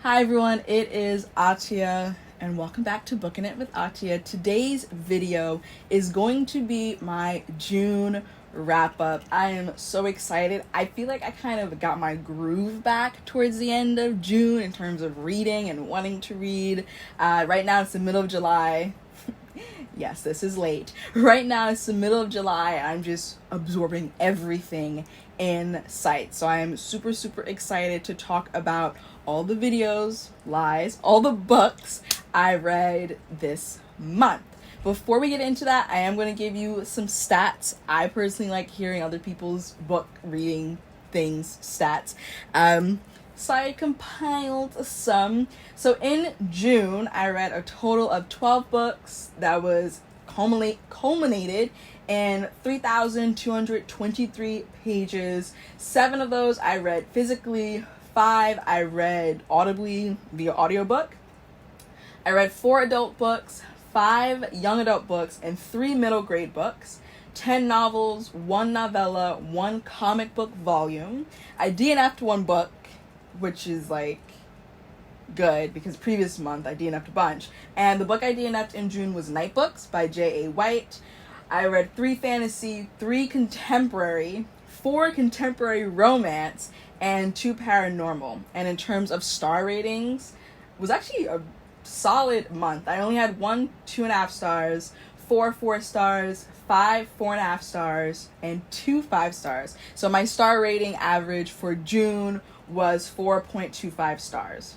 Hi everyone, it is Attiya and welcome back to Booking It with Attiya. Today's video is going to be my June wrap up. I am so excited. I feel like I kind of got my groove back towards the end of June in terms of reading and wanting to read. Right now it's the middle of July. Yes, this is late. Right now it's the middle of July and I'm just absorbing everything in sight. So I am super excited to talk about all the videos, all the books I read this month. Before we get into that, I am going to give you some stats. I personally like hearing other people's book reading things, stats. So I compiled some. So in June, I read a total of 12 books that was culminated in 3,223 pages. 7 of those I read physically, 5 I read audibly via audiobook. I read 4 adult books, 5 young adult books, and 3 middle grade books. 10 novels, 1 novella, 1 comic book volume. I DNF'd 1 book, which is like good because previous month I DNF'd a bunch. And the book I DNF'd in June was Night Books by J.A. White. I read 3 fantasy, 3 contemporary, 4 contemporary romance, and 2 paranormal. And in terms of star ratings, it was actually a solid month. I only had 1 2.5 stars, 4 4 stars, 5 4.5 stars, and 2 5 stars. So my star rating average for June was 4.25 stars.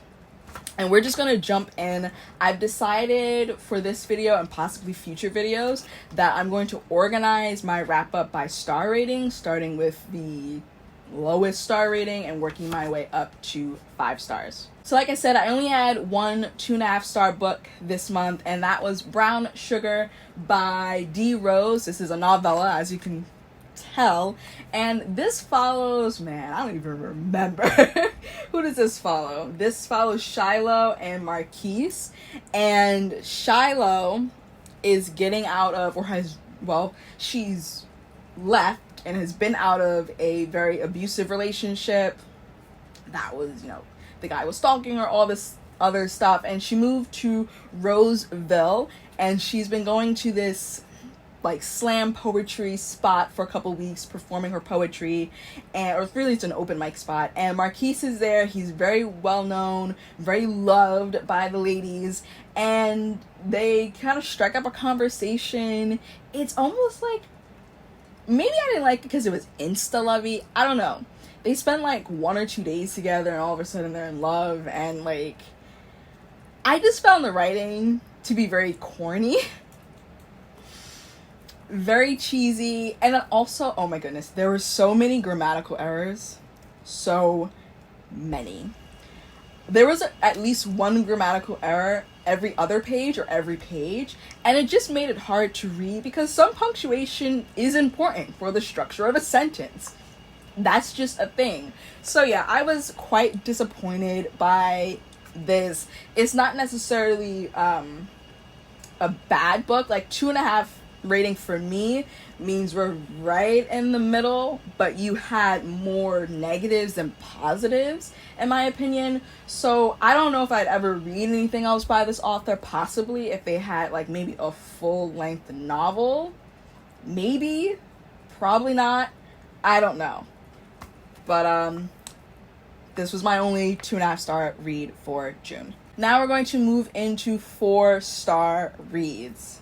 And we're just gonna jump in. I've decided for this video and possibly future videos that I'm going to organize my wrap up by star rating, starting with the lowest star rating and working my way up to 5 stars. So like I said, I only had 1 2.5 star book this month, and that was Brown Sugar by D. Rose. This is a novella, as you can tell, and this follows, man, I don't even remember who does this follow. This follows Shiloh and Marquise, and Shiloh is getting out of, or has, well, she's left and has been out of a very abusive relationship that was, the guy was stalking her, all this other stuff, and she moved to Roseville, and she's been going to this like slam poetry spot for a couple weeks, performing her poetry, or really it's an open mic spot, and Marquise is there. He's very well known, very loved by the ladies, and they kind of strike up a conversation. It's almost like, maybe I didn't like it because it was insta-lovey, I don't know. They spend like 1 or 2 days together and all of a sudden they're in love, and like, I just found the writing to be very corny, very cheesy, and then also, oh my goodness, there were so many grammatical errors. So many. There was at least 1 grammatical error every other page or every page, and it just made it hard to read because some punctuation is important for the structure of a sentence. That's just a thing. So yeah, I was quite disappointed by this. It's not necessarily a bad book. Like 2.5 rating for me means we're right in the middle, but you had more negatives than positives in my opinion. So I don't know if I'd ever read anything else by this author. Possibly if they had like maybe a full-length novel, maybe, probably not, I don't know. But this was my only 2.5 star read for June. Now we're going to move into 4-star reads.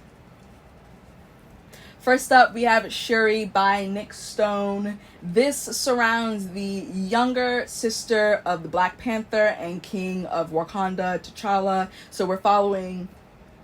First up, we have Shuri by Nick Stone. This surrounds the younger sister of the Black Panther and King of Wakanda, T'Challa. So we're following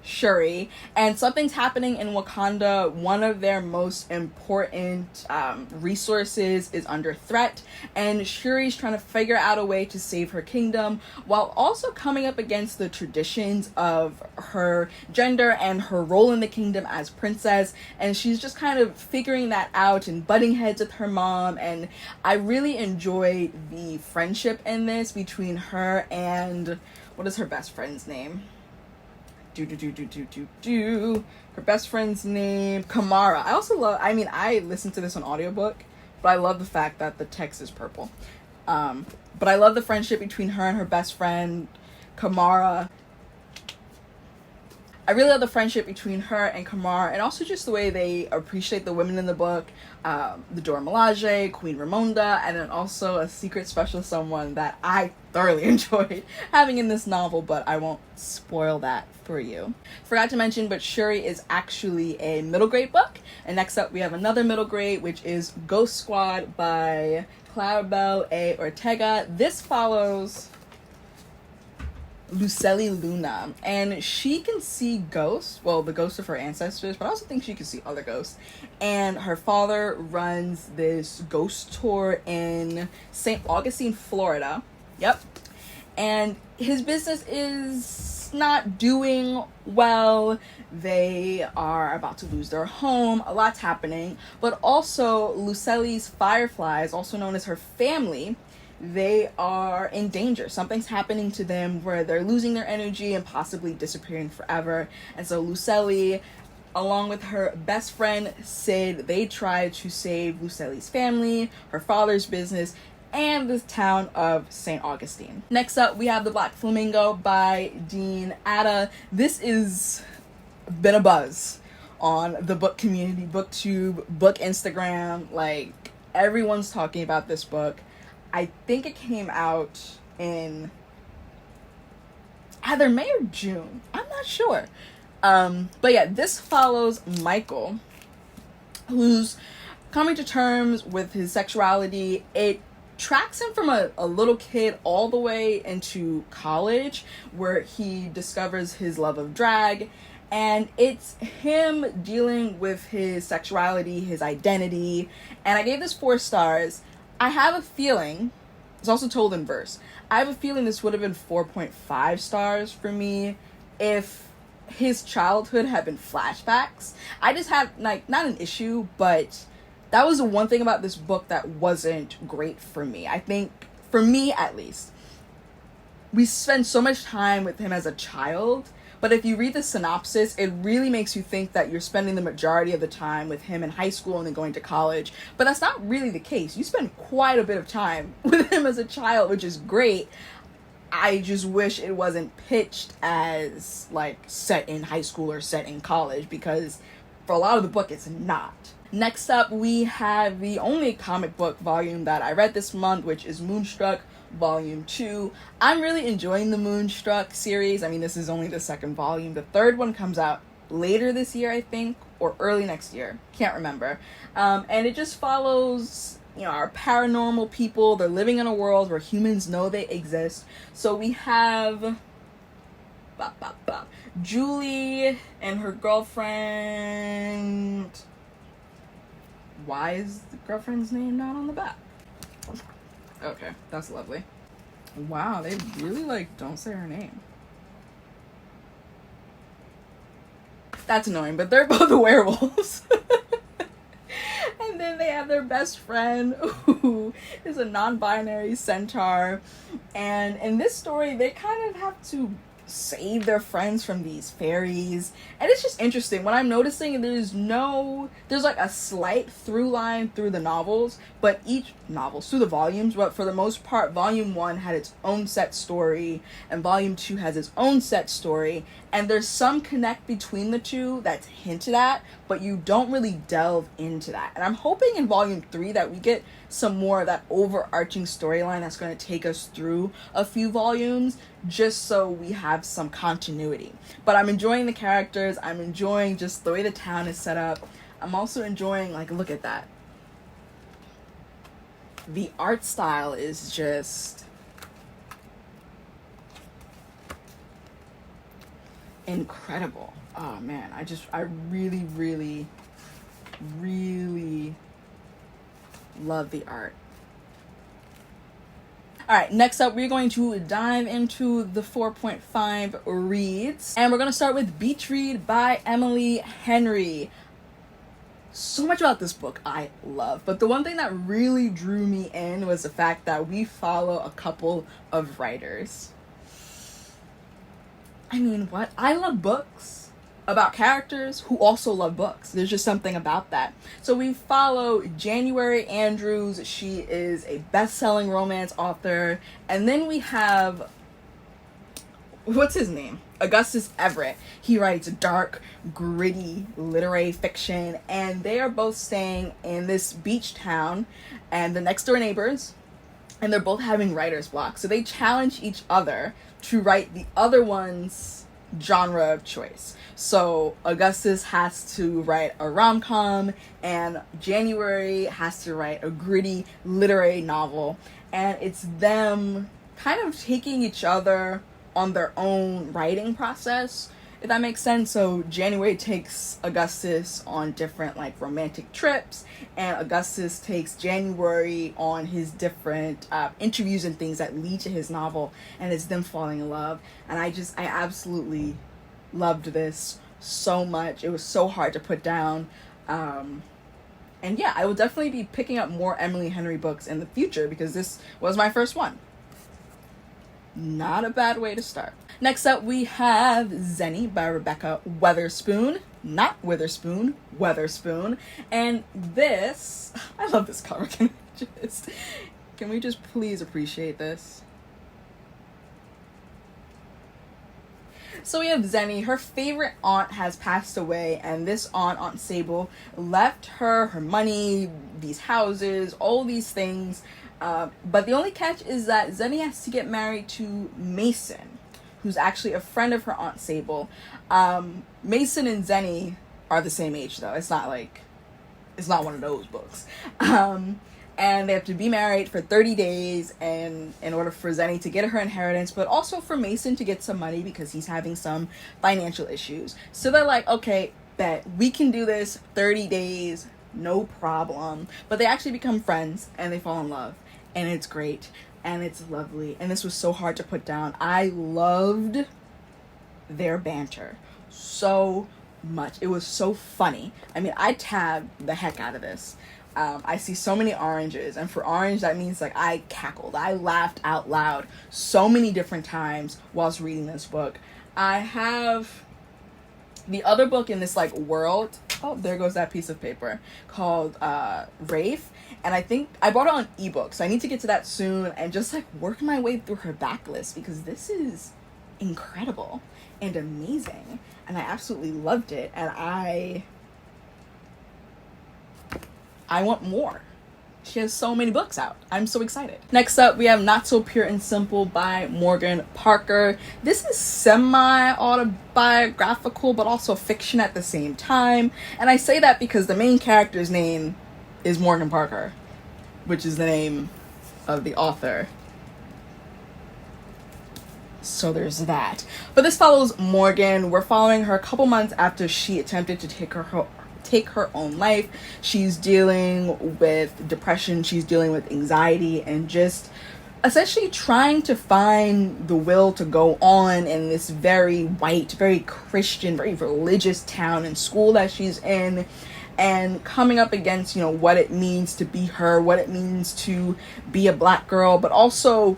Shuri, and something's happening in Wakanda. One of their most important resources is under threat, and Shuri's trying to figure out a way to save her kingdom while also coming up against the traditions of her gender and her role in the kingdom as princess, and she's just kind of figuring that out and butting heads with her mom. And I really enjoyed the friendship in this between her and, what is her best friend's name? Her best friend's name, Kamara. I also love, I listened to this on audiobook, but I love the fact that the text is purple. But I love the friendship between her and her best friend, Kamara. I really love the friendship between her and Kamara, and also just the way they appreciate the women in the book. The Dora Milaje, Queen Ramonda, and then also a secret special someone that I thoroughly enjoyed having in this novel, but I won't spoil that for you. Forgot to mention, but Shuri is actually a middle grade book. And next up we have another middle grade, which is Ghost Squad by Claribel A. Ortega. This follows Lucely Luna, and she can see ghosts, well, the ghosts of her ancestors, but I also think she can see other ghosts. And her father runs this ghost tour in St. Augustine, Florida. Yep. And his business is not doing well. They are about to lose their home. A lot's happening. But also, Lucely's fireflies, also known as her family, they are in danger. Something's happening to them where they're losing their energy and possibly disappearing forever. And so Lucely, along with her best friend Sid, they try to save Lucely's family, her father's business, and the town of St. Augustine. Next up, we have The Black Flamingo by Dean Atta. This is been a buzz on the book community, booktube, book Instagram. Like, everyone's talking about this book. I think it came out in either May or June. I'm not sure. But yeah, this follows Michael, who's coming to terms with his sexuality. It tracks him from a little kid all the way into college, where he discovers his love of drag. And it's him dealing with his sexuality, his identity. And I gave this 4 stars. I have a feeling, it's also told in verse, I have a feeling this would have been 4.5 stars for me if his childhood had been flashbacks. I just have, like, not an issue, but that was the one thing about this book that wasn't great for me. I think, for me at least, we spend so much time with him as a child, but if you read the synopsis, it really makes you think that you're spending the majority of the time with him in high school and then going to college. But that's not really the case. You spend quite a bit of time with him as a child, which is great. I just wish it wasn't pitched as, like, set in high school or set in college, because for a lot of the book, it's not. Next up, we have the only comic book volume that I read this month, which is Moonstruck Volume 2. I'm really enjoying the Moonstruck series. I mean, this is only the 2nd volume. The 3rd one comes out later this year, I think, or early next year. Can't remember. And it just follows, you know, our paranormal people. They're living in a world where humans know they exist. So we have Julie and her girlfriend. Why is the girlfriend's name not on the back? Okay, that's lovely. Wow, they really, like, don't say her name. That's annoying, but they're both werewolves. And then they have their best friend, who is a non-binary centaur. And in this story, they kind of have to save their friends from these fairies. And it's just interesting. What I'm noticing, there's like a slight through line through the novels, but through the volumes, but for the most part, volume 1 had its own set story, and volume 2 has its own set story, and there's some connect between the two that's hinted at, but you don't really delve into that. And I'm hoping in volume 3 that we get some more of that overarching storyline that's going to take us through a few volumes, just so we have some continuity. But I'm enjoying the characters. I'm enjoying just the way the town is set up. I'm also enjoying, like, look at that. The art style is just incredible. Oh man, I really, really, really love the art. Alright, next up, we're going to dive into the 4.5 reads. And we're going to start with Beach Read by Emily Henry. So much about this book I love, but the one thing that really drew me in was the fact that we follow a couple of writers. I mean, what? I love books. about characters who also love books. There's just something about that. So we follow January Andrews. She is a best-selling romance author. And then we have, what's his name? Augustus Everett. He writes dark, gritty literary fiction, and they are both staying in this beach town, and the next door neighbors, and they're both having writer's block. So they challenge each other to write the other one's genre of choice. So Augustus has to write a rom-com, and January has to write a gritty literary novel, and it's them kind of taking each other on their own writing process, if that makes sense. So January takes Augustus on different like romantic trips, and Augustus takes January on his different interviews and things that lead to his novel, and it's them falling in love. And I absolutely loved this so much. It was so hard to put down. And yeah, I will definitely be picking up more Emily Henry books in the future because this was my first one. Not a bad way to start. Next up, we have Zenny by Rebecca Weatherspoon. Not Witherspoon, Weatherspoon. And this, I love this cover. Can we just please appreciate this? So we have Zenny. Her favorite aunt has passed away, and this Aunt Sable, left her money, these houses, all these things. But the only catch is that Zenny has to get married to Mason, who's actually a friend of her Aunt Sable. Mason and Zenny are the same age, though. It's not one of those books. And they have to be married for 30 days and in order for Zenny to get her inheritance, but also for Mason to get some money because he's having some financial issues. So they're like, okay, bet, we can do this, 30 days, no problem. But they actually become friends and they fall in love. And it's great. And it's lovely. And this was so hard to put down. I loved their banter so much. It was so funny. I mean, I tabbed the heck out of this. I see so many oranges, and for orange that means like I cackled. I laughed out loud so many different times whilst reading this book. I have the other book in this like world. Oh, there goes that piece of paper, called Rafe, and I think I bought it on ebook, so I need to get to that soon and just like work my way through her backlist because this is incredible and amazing, and I absolutely loved it, and I want more. She has so many books out. I'm so excited. Next up, we have Not So Pure and Simple by Morgan Parker. This is semi-autobiographical, but also fiction at the same time. And I say that because the main character's name is Morgan Parker, which is the name of the author. So there's that. But this follows Morgan. We're following her a couple months after she attempted to take her own life. She's dealing with depression, she's dealing with anxiety, and just essentially trying to find the will to go on in this very white, very Christian, very religious town and school that she's in, and coming up against, you know, what it means to be her, what it means to be a black girl, but also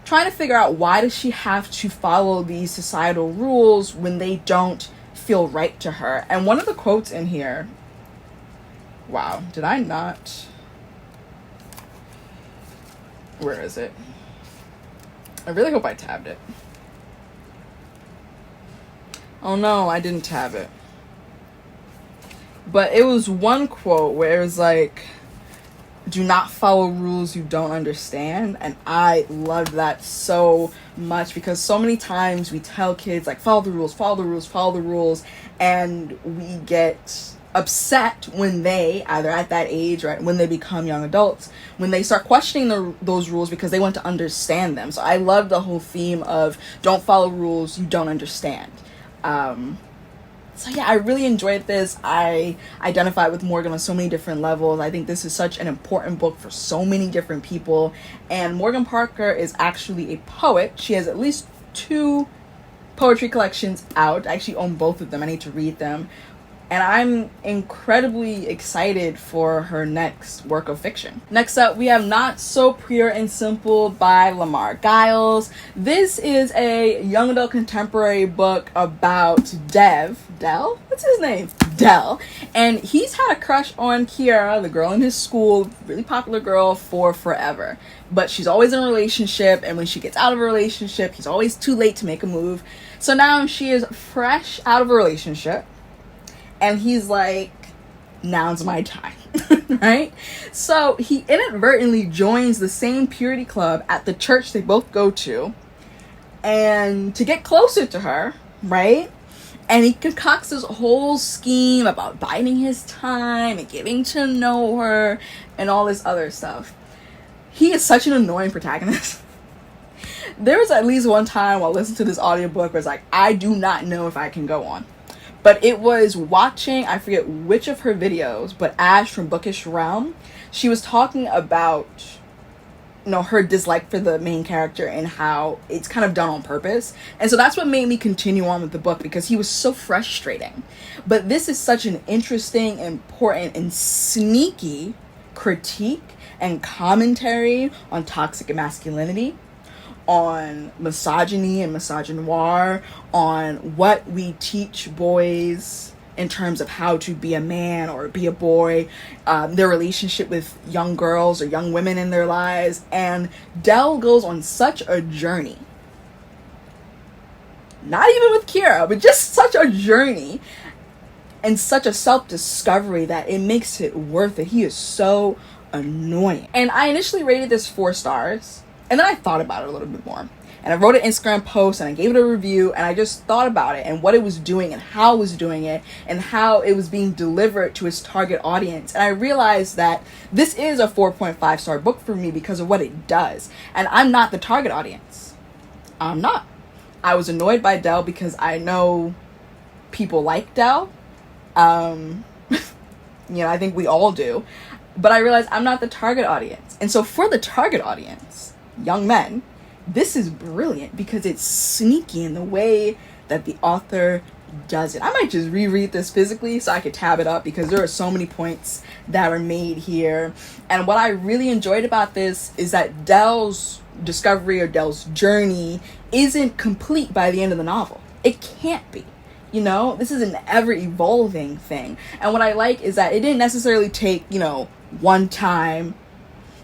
trying to figure out why does she have to follow these societal rules when they don't feel right to her. And one of the quotes in here, wow, did I not, where is it? I really hope I tabbed it. Oh no, I didn't tab it. But it was one quote where it was like, do not follow rules you don't understand. And I loved that so much because so many times we tell kids like follow the rules, follow the rules, follow the rules, and we get upset when they, either at that age or when they become young adults, when they start questioning those rules because they want to understand them. So I love the whole theme of don't follow rules you don't understand. So yeah, I really enjoyed this. I identified with Morgan on so many different levels. I think this is such an important book for so many different people. And Morgan Parker is actually a poet. She has at least 2 poetry collections out. I actually own both of them. I need to read them. And I'm incredibly excited for her next work of fiction. Next up, we have Not So Pure and Simple by Lamar Giles. This is a young adult contemporary book about Dev Dell? What's his name? Dell. And he's had a crush on Kiara, the girl in his school, really popular girl, for forever. But she's always in a relationship, and when she gets out of a relationship, he's always too late to make a move. So now she is fresh out of a relationship, and he's like, now's my time. Right? So he inadvertently joins the same purity club at the church they both go to, and to get closer to her, right? And he concocts this whole scheme about biding his time and getting to know her and all this other stuff. He is such an annoying protagonist. There was at least one time while listening to this audiobook where it's like, I do not know if I can go on. But it was watching, I forget which of her videos, but Ash from Bookish Realm, she was talking about, you know, her dislike for the main character and how it's kind of done on purpose. And so that's what made me continue on with the book, because he was so frustrating. But this is such an interesting, important, and sneaky critique and commentary on toxic masculinity, on misogyny and misogynoir, on what we teach boys in terms of how to be a man or be a boy, their relationship with young girls or young women in their lives. And Dell goes on such a journey, not even with Kira, but just such a journey and such a self-discovery that it makes it worth it. He is so annoying. And I initially rated this 4 stars, and then I thought about it a little bit more. And I wrote an Instagram post and I gave it a review, and I just thought about it and what it was doing and how it was doing it and how it was being delivered to its target audience. And I realized that this is a 4.5 star book for me because of what it does. And I'm not the target audience. I'm not. I was annoyed by Dell because I know people like Dell. You know, I think we all do. But I realized I'm not the target audience. And so for the target audience, young men, this is brilliant because it's sneaky in the way that the author does it. I might just reread this physically so I could tab it up, because there are so many points that are made here. And what I really enjoyed about this is that Dell's discovery or Dell's journey isn't complete by the end of the novel. It can't be. You know, this is an ever-evolving thing. And what I like is that it didn't necessarily take, you know, one time.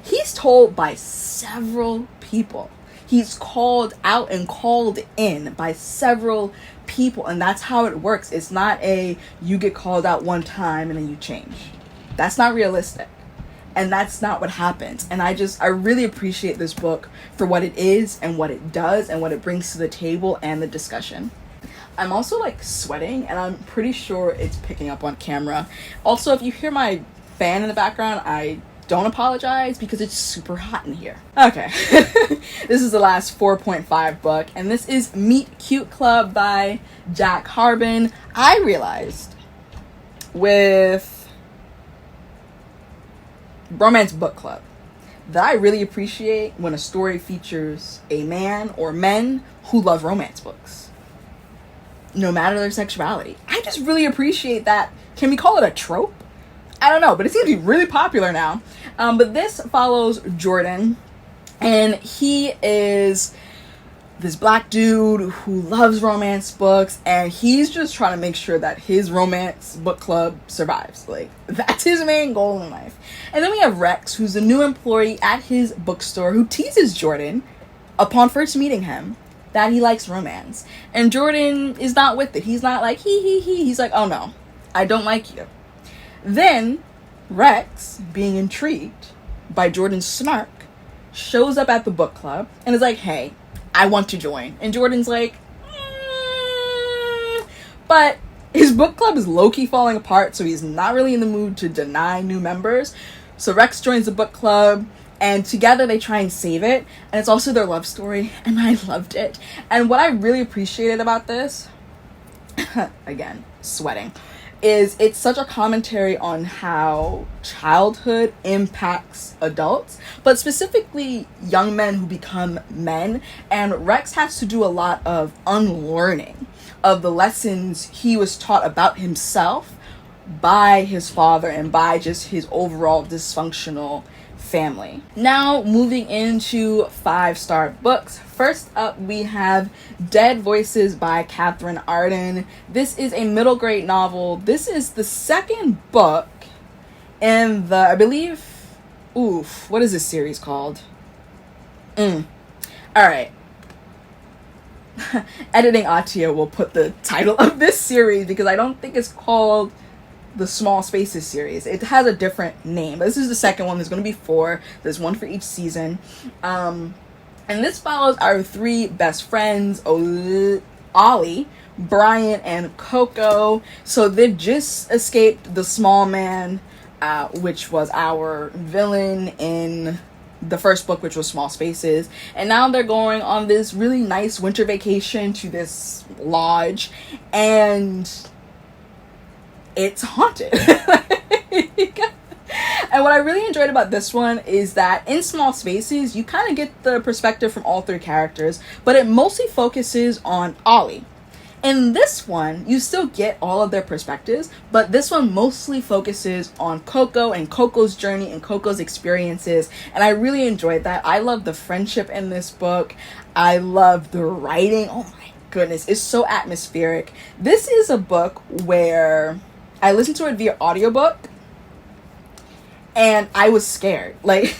He's told by several people. He's called out and called in by several people. And that's how it works. It's not you get called out one time and then you change. That's not realistic. And that's not what happens. And I really appreciate this book for what it is and what it does and what it brings to the table and the discussion. I'm also like sweating, and I'm pretty sure it's picking up on camera. Also, if you hear my fan in the background, I don't apologize because it's super hot in here. Okay, this is the last 4.5 book, and this is Meet Cute Club by Jack Harbin. I realized with Romance Book Club that I really appreciate when a story features a man or men who love romance books, no matter their sexuality. I just really appreciate that. Can we call it a trope? I don't know, but it seems to be really popular now. But this follows Jordan, and he is this black dude who loves romance books, and he's just trying to make sure that his romance book club survives. Like, that's his main goal in life. And then we have Rex, who's a new employee at his bookstore, who teases Jordan upon first meeting him that he likes romance. And Jordan is not with it. He's not like, he. He's like, oh no, I don't like you. Then Rex, being intrigued by Jordan's snark, shows up at the book club and is like, hey, I want to join. And Jordan's like, but his book club is low-key falling apart, so he's not really in the mood to deny new members. So Rex joins the book club, and together they try and save it. And it's also their love story, and I loved it. And what I really appreciated about this, again, sweating, is it's such a commentary on how childhood impacts adults, but specifically young men who become men. And Rex has to do a lot of unlearning of the lessons he was taught about himself by his father and by just his overall dysfunctional family. Now moving into 5-star books. First up, we have Dead Voices by Catherine Arden. This is a middle grade novel. This is the second book in the, I believe, what is this series called? Alright. Editing Ahtiya will put the title of this series because I don't think it's called the Small Spaces series. It has a different name. This is the second one. There's going to be 4. There's one for each season. And this follows our 3 best friends, Ollie, Brian, and Coco. So they've just escaped the small man, which was our villain in the first book, which was Small Spaces. And now they're going on this really nice winter vacation to this lodge. And it's haunted. And what I really enjoyed about this one is that in Small Spaces, you kind of get the perspective from all 3 characters, but it mostly focuses on Ollie. In this one, you still get all of their perspectives, but this one mostly focuses on Coco and Coco's journey and Coco's experiences, and I really enjoyed that. I love the friendship in this book. I love the writing. Oh my goodness, it's so atmospheric. This is a book where I listened to it via audiobook, and I was scared. Like,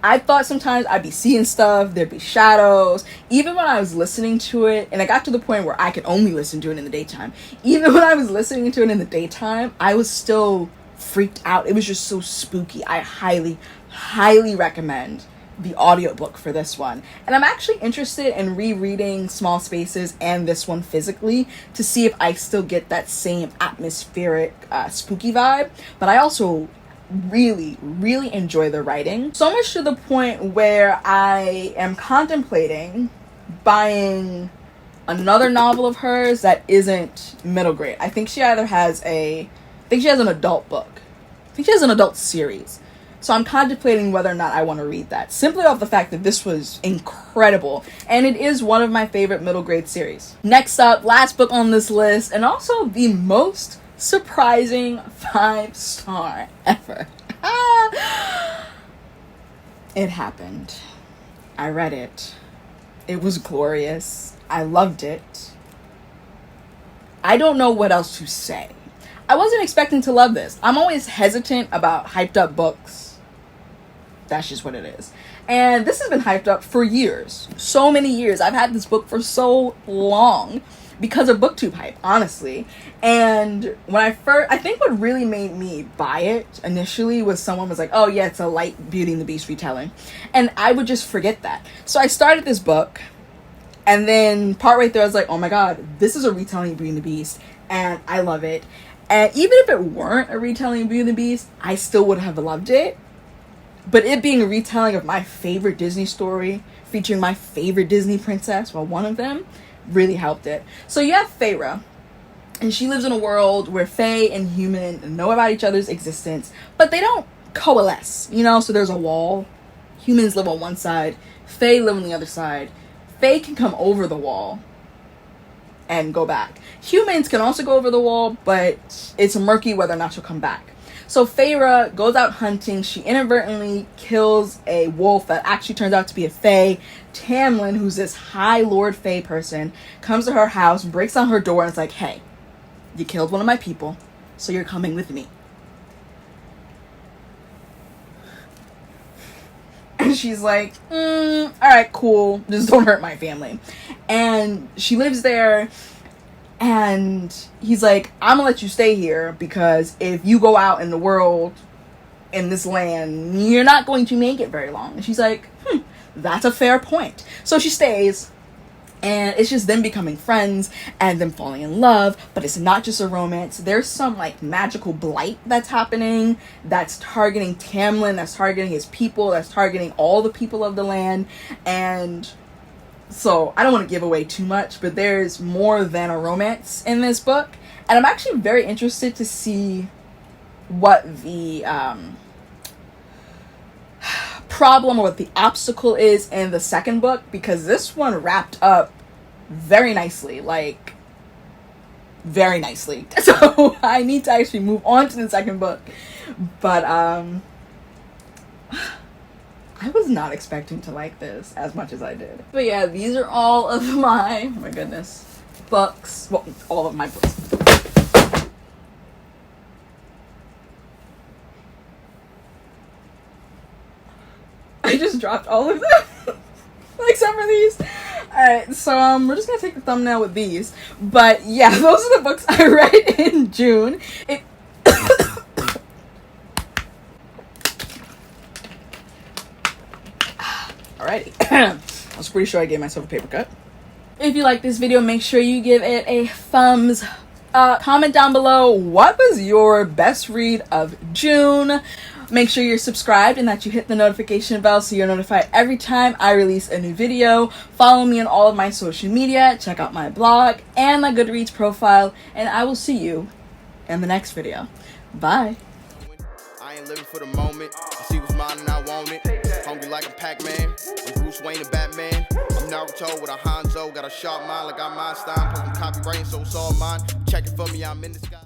I thought sometimes I'd be seeing stuff, there'd be shadows. Even when I was listening to it, and I got to the point where I could only listen to it in the daytime. Even when I was listening to it in the daytime, I was still freaked out. It was just so spooky. I highly, highly recommend the audiobook for this one. And I'm actually interested in rereading Small Spaces and this one physically to see if I still get that same atmospheric spooky vibe. But I also really, really enjoy the writing. So much to the point where I am contemplating buying another novel of hers that isn't middle grade. I think she either has an adult book. I think she has an adult series. So I'm contemplating whether or not I want to read that, simply off the fact that this was incredible, and it is one of my favorite middle grade series. Next up, last book on this list, and also the most surprising 5-star ever. It happened. I read it. It was glorious. I loved it. I don't know what else to say. I wasn't expecting to love this. I'm always hesitant about hyped up books. That's just what it is. And this has been hyped up for years. So many years. I've had this book for so long because of BookTube hype, honestly. And when I think what really made me buy it initially was someone was like, oh yeah, it's a light Beauty and the Beast retelling. And I would just forget that. So I started this book, and then partway through I was like, oh my god, this is a retelling of Beauty and the Beast, and I love it. And even if it weren't a retelling of Beauty and the Beast, I still would have loved it. But it being a retelling of my favorite Disney story, featuring my favorite Disney princess, well, one of them, really helped it. So you have Feyre, and she lives in a world where Fae and human know about each other's existence, but they don't coalesce, you know? So there's a wall. Humans live on one side, Fae live on the other side. Fae can come over the wall and go back. Humans can also go over the wall, but it's murky whether or not she'll come back. So Feyre goes out hunting. She inadvertently kills a wolf that actually turns out to be a Fae. Tamlin, who's this high Lord Fae person, comes to her house, breaks on her door, and it's like, hey, you killed one of my people, so you're coming with me. And she's like, alright, cool, just don't hurt my family. And she lives there. And he's like, I'm gonna let you stay here because if you go out in the world, in this land, you're not going to make it very long. And she's like, that's a fair point. So she stays, and it's just them becoming friends and them falling in love. But it's not just a romance. There's some like magical blight that's happening that's targeting Tamlin, that's targeting his people, that's targeting all the people of the land. And so I don't want to give away too much, but there's more than a romance in this book. And I'm actually very interested to see what the problem or what the obstacle is in the second book, because this one wrapped up very nicely. Like, very nicely. So I need to actually move on to the second book. But I was not expecting to like this as much as I did. But yeah, these are all of my, oh my goodness, books. Well, all of my books. I just dropped all of them. Except for these. Alright, so we're just gonna take the thumbnail with these. But yeah, those are the books I read in June. Alrighty. I was pretty sure I gave myself a paper cut. If you like this video, make sure you give it a thumbs up. Comment down below, what was your best read of June? Make sure you're subscribed and that you hit the notification bell so you're notified every time I release a new video. Follow me on all of my social media, check out my blog and my Goodreads profile, and I will see you in the next video. Bye. I ain't living for the moment. I see what's mine and I want it. Hungry like a Pac-Man. I'm Bruce Wayne and Batman. I'm Naruto with a Hanzo. Got a sharp mind like I'm Einstein. Plus I'm copywriting, so it's all mine. Check it for me, I'm in the sky.